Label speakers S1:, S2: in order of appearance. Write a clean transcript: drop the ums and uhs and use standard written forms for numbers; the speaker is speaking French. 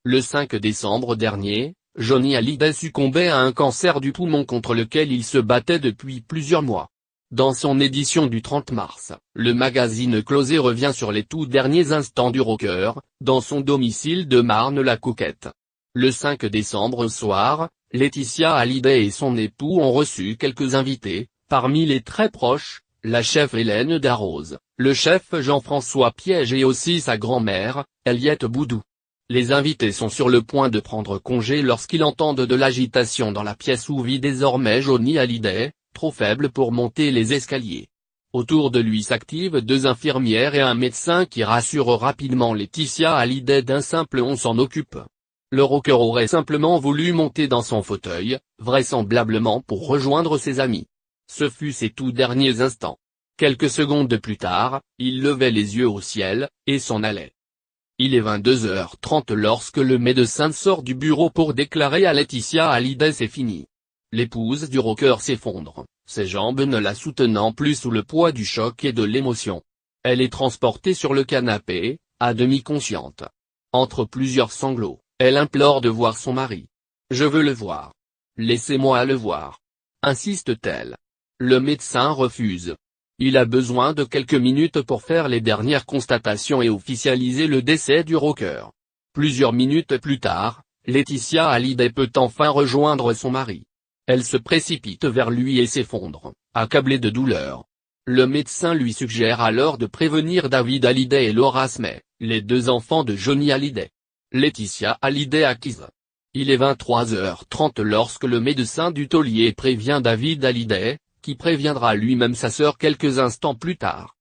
S1: Le 5 décembre dernier, Johnny Hallyday succombait à un cancer du poumon contre lequel il se battait depuis plusieurs mois. Dans son édition du 30 mars, le magazine Closer revient sur les tout derniers instants du rocker, dans son domicile de Marne-la-Coquette. Le 5 décembre au soir, Laetitia Hallyday et son époux ont reçu quelques invités, parmi les très proches, la chef Hélène Darroze, le chef Jean-François Piège et aussi sa grand-mère, Eliette Boudou. Les invités sont sur le point de prendre congé lorsqu'ils entendent de l'agitation dans la pièce où vit désormais Johnny Hallyday, trop faible pour monter les escaliers. Autour de lui s'activent 2 infirmières et un médecin qui rassurent rapidement Laetitia Hallyday d'un simple « on s'en occupe ». Le rocker aurait simplement voulu monter dans son fauteuil, vraisemblablement pour rejoindre ses amis. Ce fut ses tout derniers instants. Quelques secondes plus tard, il levait les yeux au ciel, et s'en allait. Il est 22h30 lorsque le médecin sort du bureau pour déclarer à Laetitia Hallyday c'est fini. L'épouse du rocker s'effondre, ses jambes ne la soutenant plus sous le poids du choc et de l'émotion. Elle est transportée sur le canapé, à demi consciente. Entre plusieurs sanglots, elle implore de voir son mari. « Je veux le voir. Laissez-moi le voir. » insiste-t-elle. Le médecin refuse. Il a besoin de quelques minutes pour faire les dernières constatations et officialiser le décès du rocker. Plusieurs minutes plus tard, Laetitia Hallyday peut enfin rejoindre son mari. Elle se précipite vers lui et s'effondre, accablée de douleur. Le médecin lui suggère alors de prévenir David Hallyday et Laura Smay, les 2 enfants de Johnny Hallyday. Laetitia Hallyday acquiesce. Il est 23h30 lorsque le médecin du taulier prévient David Hallyday, qui préviendra lui-même sa sœur quelques instants plus tard.